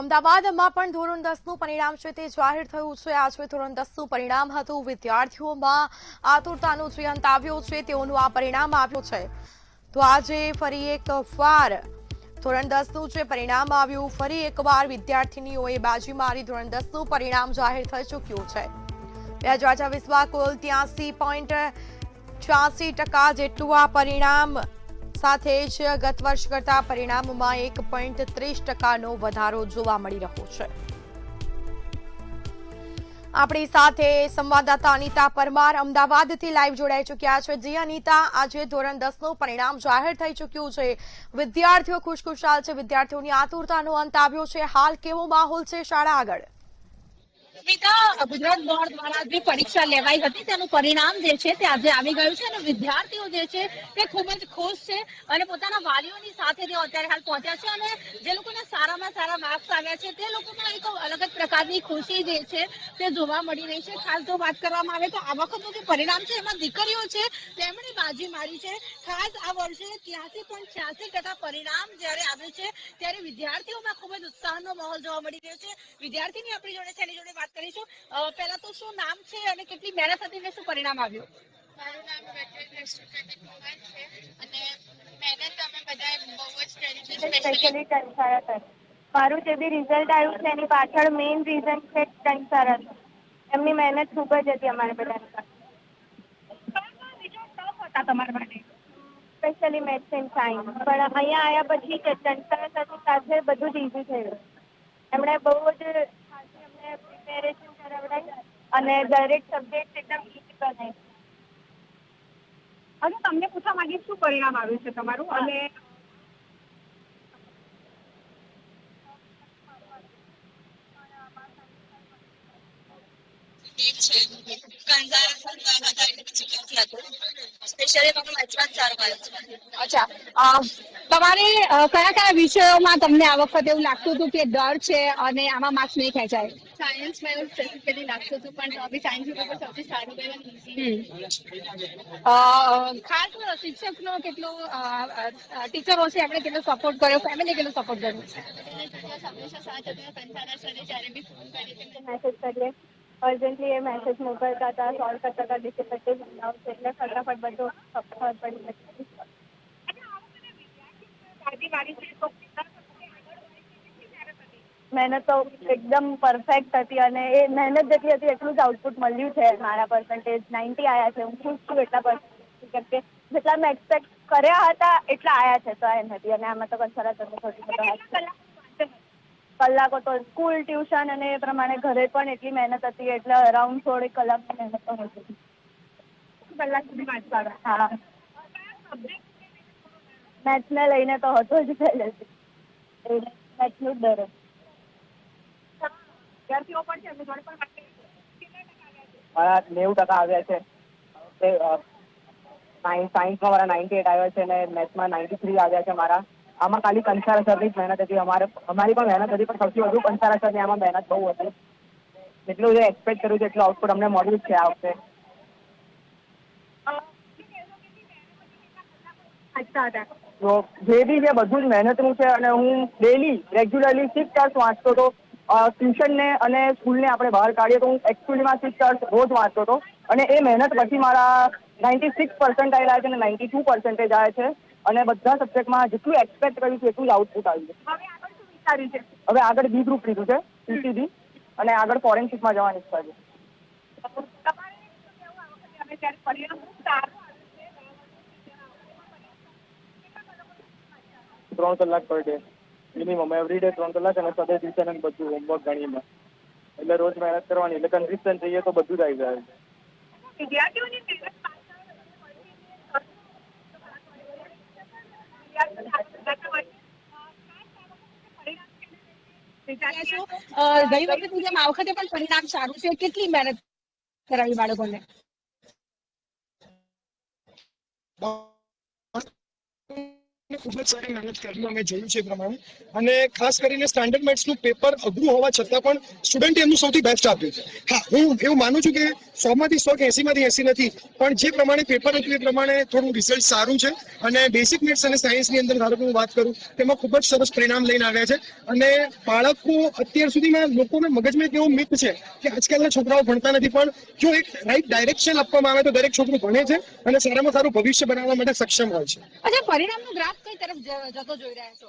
અમદાવાદમાં પણ ધોરણ 10નું પરિણામ છે તે જાહેર થયું છે। આજે ધોરણ 10નું પરિણામ હતું। વિદ્યાર્થીઓમાં આતુરતાનો જે અંત આવ્યો છે તેઓનું આ પરિણામ આવ્યું છે। તો આજે ફરી એકવાર ધોરણ 10નું જે પરિણામ આવ્યું, ફરી એકવાર વિદ્યાર્થીનીઓએ બાજી મારી ધોરણ 10નું પરિણામ જાહેર થઈ ચૂક્યું છે। 2024માં કુલ 83.86% જેટલું આ પરિણામ સાથે જ ગત વર્ષ કરતા પરિણામમાં 1.30%નો વધારો જોવા મળી રહ્યો છે। આપણી સાથે સંવાદદાતા અનિતા પરમાર અમદાવાદથી લાઈવ જોડાઈ ચૂક્યા છે। જી અનિતા, આજે ધોરણ 10નું પરિણામ જાહેર થઈ ચૂક્યું છે। વિદ્યાર્થીઓ ખુશખુશાલ છે, વિદ્યાર્થીઓની આતુરતાનો અંત આવ્યો છે। હાલ કેવો માહોલ છે શાળા આગળ? ગુજરાત બોર્ડ દ્વારા જે પરીક્ષા લેવાઈ હતી તેનું પરિણામ જે છે તે આજે આવી ગયું છે અને વિદ્યાર્થીઓ જે છે તે ખૂબ જ ખુશ છે અને પોતાના વાલીઓની સાથે તેઓ અત્યારે હાલ પહોંચ્યા છે અને જે લોકોને સારામાં સારા માર્ક્સ આવ્યા છે તે લોકોમાં એક અલગ જ પ્રકારની ખુશી જે છે તે જોવા મળી રહી છે। ખાસ જો વાત કરવામાં આવે તો આ વખતનું જે પરિણામ છે એમાં દીકરીઓ છે તેમણે બાજી મારી છે। ખાસ આ વર્ષે 83.86% પરિણામ જ્યારે આવ્યું છે ત્યારે વિદ્યાર્થીઓમાં ખૂબ જ ઉત્સાહનો માહોલ જોવા મળી રહ્યો છે। વિદ્યાર્થીની આપણી જોડે છે, એની જોડે વાત કરીશું। પહેલા તો શું નામ છે અને કેટલી મહેનત હતી ને શું પરિણામ આવ્યું? મારું નામ કુમાર છે અને મહેનત અમે બધાએ બહુ જ કરી છે, સ્પેશિયલી કંસારા સર. મારું જે બી રિઝલ્ટ આવ્યું છે એની પાછળ મેઇન રીઝન છે કંસારા સર. એમની મહેનત ખૂબ જ હતી અમારે બધાની પાસે। તમારા માટે સ્પેશિયલી મેથ્સ એન્ડ સાયન્સ, પણ અહીંયા આવ્યા પછી કંસારા સરની સાથે બધું જ ઇઝી થયું। એમણે બહુ જ ખાસી અમને પ્રિપેરેશન કરાવડાવી અને દરેક સબ્જેક્ટ એકદમ ઇઝી બનાવી। અને તમને પૂછવા માંગીએ શું પરિણામ આવ્યું છે તમારું? અને અચ્છા, તમારે કયા કયા વિષયોમાં તમને આ વખતે એવું લાગતું હતું કે ડર છે અને આમાં માર્ક્સ નહીં ખેંચાય? સાયન્સમાં એવું સ્પેસિફિકલી લાગતું હતું પણ તો બી સાયન્સ પેપર સૌથી સારું ગયું અને ઈઝી। ખાસ શિક્ષકનો કેટલો ટીચરો છે એમણે કેટલો સપોર્ટ કર્યો, ફેમિલી કેટલો સપોર્ટ કર્યો? હંમેશા સાથ હતા। કંસારા સરે જ્યારે બી ફોન કરી મેસેજ કરીએ અર્જન્ટલી એ મેસેજ મોકલતા હતા, સોલ્વ કરતા હતા, ડિફિકલ્ટી સમજાવું છે એટલે ફટાફટ બધું ખબર પડી જતી। મહેનત તો એકદમ પરફેક્ટ હતી અને એ મહેનત જેટલી હતી એટલું જ આઉટપુટ મળ્યું છે। મારા પર્સન્ટેજ 90 આવ્યા છે। હું ખુશ છું એટલા પર્સન્ટેજ, કેમ કે જેટલા મેં એક્સપેક્ટ કર્યા હતા એટલા આવ્યા છે તો એમ હતી। અને આમાં તો કંસારા સરનો સૌથી મોટો હાથ છે। કલાકો તો સ્કૂલ, ટ્યુશન અને એ પ્રમાણે ઘરે પણ એટલી મહેનત હતી એટલે અરાઉન્ડ 16 કલાકની મહેનત તો હતી। કલાક સુધી વાંચતા હતા? હા, મેથ્સને લઈને તો હતો જ પહેલેથી, મેથ્સનું જ ડર હતો। વિદ્યાર્થીઓ પણ છે એમની જોડે પણ વાત કરી। મારા 90% આવ્યા છે। સાયન્સમાં મારા 98 આવ્યા છે અને મેથ્સમાં 93 આવ્યા છે મારા। આમાં ખાલી કંસારા સરની જ મહેનત હતી। અમારી પણ મહેનત હતી પણ સૌથી વધુ કંસારા સરની આમાં મહેનત બહુ હતી। જેટલું જે એક્સપેક્ટ કર્યું છે એટલું આઉટપુટ અમને મળ્યું જ છે આ વખતે। તો જે બી છે બધું જ મહેનતનું છે અને હું ડેલી રેગ્યુલરલી 6 અવર્સ વાંચતો હતો। ટ્યુશનને અને સ્કૂલને આપણે બહાર કાઢીએ તો હું એકચ્યુઅલીમાં 6 અવર્સ રોજ વાંચતો હતો અને એ મહેનત પછી મારા 96% આવ્યા છે અને 92% આવ્યા છે અને બધા સબ્જેક્ટમાં જેટલું એક્સપેક્ટ કર્યું છે એટલું જ આઉટપુટ આવ્યું છે। હવે આગળ બી ગ્રુપ લીધું છે, PCB, અને આગળ ફોરેન્સિકમાં જવાની ઈચ્છા છે। 3 કલાક per day minimum, every day 3 કલાક અને સડે ટ્યુશન અને બધું હોમવર્ક ગણીને એટલે રોજ મહેનત કરવાની એટલે કન્સિસ્ટન્ટ રહીએ તો બધું જ આવી જાય છે। ગઈ વખતે જેમ આ વખતે પણ પરિણામ સારું છે, કેટલી મહેનત કરાવી બાળકોને? ખૂબ જ સારી મહેનત કરી અમે જોયું છે એ પ્રમાણે, અને ખાસ કરીને સ્ટાન્ડર્ડ મેથ્સનું પેપર અઘરું હોવા છતાં પણ સ્ટુડન્ટે એમનું સૌથી બેસ્ટ આપ્યું. હા, હું એવું માનું છું કે 100માંથી 100 કે 80માંથી 80 નથી, પણ જે પ્રમાણે પેપર હતું એ પ્રમાણે થોડું રિઝલ્ટ સારું છે. અને બેસિક મેથ્સ અને સાયન્સની અંદર ધારો કે હું વાત કરું તેમાં ખૂબ જ સરસ પરિણામ લઈને આવ્યા છે. અને બાળકો અત્યાર સુધીમાં લોકોના મગજમાં એક એવો મિથ છે કે આજકાલના છોકરાઓ ભણતા નથી, પણ જો એક રાઈટ ડાયરેક્શન આપવામાં આવે તો દરેક છોકરું ભણે છે અને સારામાં સારું ભવિષ્ય બનાવવા માટે સક્ષમ હોય છે. અચ્છા, પરિણામનો ગ્રાફ કઈ તરફ જતો જોઈ રહ્યા છો?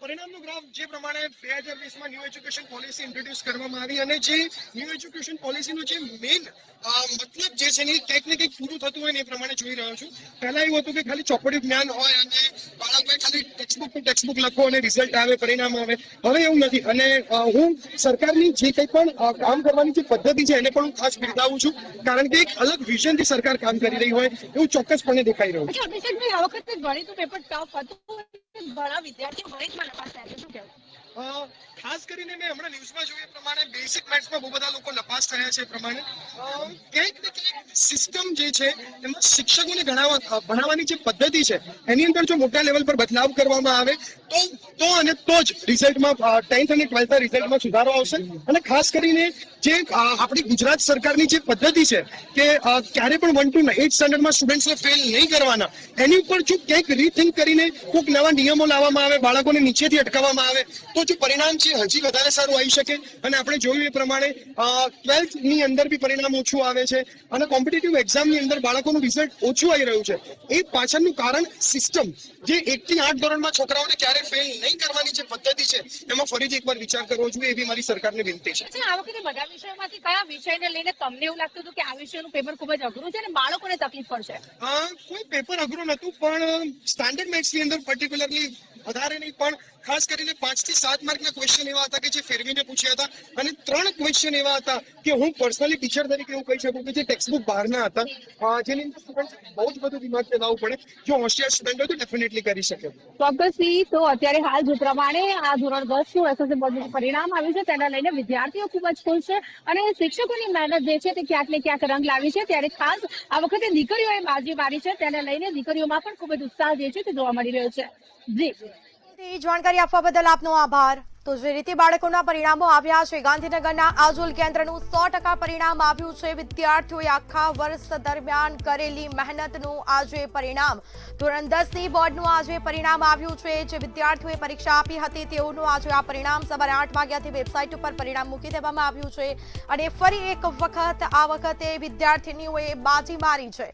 પરિણામનો ગ્રાફ જે પ્રમાણે 2020માં ન્યૂ એજ્યુકેશન પોલિસી ઇન્ટ્રોડ્યુસ કરવામાં આવી, અને જે ન્યૂ એજ્યુકેશન પોલિસીનો જે મેઇન મતલબ જે છે ને કંઈક ને કંઈક પૂરું થતું હોય ને એ પ્રમાણે જોઈ રહ્યો છું. પહેલા એવું હતું કે ખાલી ચોપડી જ્ઞાન હોય અને બાળકોએ ખાલી ટેક્સ્ટબુક લખો અને રિઝલ્ટ આવે, પરિણામ આવે. હવે એવું નથી, અને હું સરકારની જે કંઈ પણ કામ કરવાની જે પદ્ધતિ છે એને પણ હું ખાસ બિરદાવું છું, કારણ કે એક અલગ વિઝનથી સરકાર કામ કરી રહી હોય એવું ચોક્કસપણે દેખાઈ રહ્યું છે. અચ્છા અભિષેકભાઈ, આ વખતે ગણિતનું પેપર ટફ હતું, ઘણા વિદ્યાર્થીઓ ગણિતમાં નપાસ થયા છે, શું કહેવું? ખાસ કરીને મેં હમણાં ન્યૂઝમાં જોયું એ પ્રમાણે બેસિક મેથ્સમાં બહુ બધા લોકો નપાસ થયા છે. એ પ્રમાણે ક્યાંક ને ક્યાંક સિસ્ટમ જે છે એમાં શિક્ષકોને ભણાવવાની જે પદ્ધતિ છે એની અંદર જો મોટા લેવલ પર બદલાવ કરવામાં આવે તો જ રિઝલ્ટમાં 10th અને 12th રિઝલ્ટમાં સુધારો આવશે. અને ખાસ કરીને જે આપણી ગુજરાત સરકારની જે પદ્ધતિ છે કે ક્યારે પણ 1 to 8 સ્ટાન્ડર્ડમાં સ્ટુડન્ટ્સને ફેલ નહીં કરવાના, એની ઉપર જો ક્યાંક રીથિંક કરીને કોઈક નવા નિયમો લાવવામાં આવે, બાળકોને નીચેથી અટકાવવામાં આવે તો જે પરિણામ છે હજી વધારે સારું આવી શકે. અને આપણે જોયું એ પ્રમાણે 12th ની અંદર બી પરિણામ ઓછું આવે છે અને કોમ્પિટિટિવ એક્ઝામની અંદર બાળકોનું રિઝલ્ટ ઓછું આવી રહ્યું છે. એ પાછળનું કારણ સિસ્ટમ, જે 1 થી 8 ધોરણમાં છોકરાઓને ક્યારે ફેલ નહીં કરવાની જે પદ્ધતિ છે એમાં ફરીથી એકવાર વિચાર કરવો જોઈએ, એવી મારી સરકારને વિનંતી છે. અચ્છા, આ વખતે બધા વિષયોમાંથી કયા વિષયને લઈને તમને એવું લાગતું હતું કે આ વિષયનું પેપર ખૂબ જ અઘરું છે અને બાળકોને તકલીફ પડશે? કોઈ પેપર અઘરું નતું, પણ સ્ટાન્ડર્ડ મેથ્સની અંદર પર્ટિક્યુલરલી વધારે નહીં, પણ ખાસ કરીને 5 થી 7 માર્કના ક્વેશ્ચન એવા હતા કે જે ફેરવીને પૂછ્યા હતા, અને 3 ક્વેશ્ચન એવા હતા કે હું પર્સનલી ટીચર તરીકે એવું કહી શકું કે જે ટેક્સ્ટબુક બહારના હતા, જેની અંદર સ્ટુડન્ટ બહુ જ બધું દિમાગ ચલાવવું પડે. જો હોશિયાર સ્ટુડન્ટ હોય તો ડેફિનેટલી કરી શકે. ચોક્કસથી. તો અત્યારે હાલ જે પ્રમાણે આ ધોરણ 10 નું એસએસસી બોર્ડનું પરિણામ આવ્યું છે તેને લઈને વિદ્યાર્થીઓ ખૂબ જ ખુશ છે અને શિક્ષકોની મહેનત જે છે તે ક્યાંક ને ક્યાંક રંગ લાવી છે. ત્યારે ખાસ આ વખતે દીકરીઓએ બાજી મારી છે, તેને લઈને દીકરીઓમાં પણ ખૂબ જ ઉત્સાહ જે છે તે જોવા મળી રહ્યો છે. જી, જાણકારી આપવા બદલ આપનો આભાર. તો જે રીતે બાળકોના પરિણામો આવ્યા છે, ગાંધીનગરના આજોલ કેન્દ્રનું 100% પરિણામ આવ્યું છે. વિદ્યાર્થીઓએ આખા વર્ષ દરમિયાન કરેલી મહેનતનું આજે પરિણામ, ધોરણ 10ની બોર્ડનું આજે પરિણામ આવ્યું છે. જે વિદ્યાર્થીઓએ પરીક્ષા આપી હતી તેઓનું આજે આ પરિણામ સવારે 8 વાગ્યાથી વેબસાઇટ ઉપર પરિણામ મૂકી દેવામાં આવ્યું છે. અને ફરી એક વખત આ વખતે વિદ્યાર્થીનીઓએ બાજી મારી છે.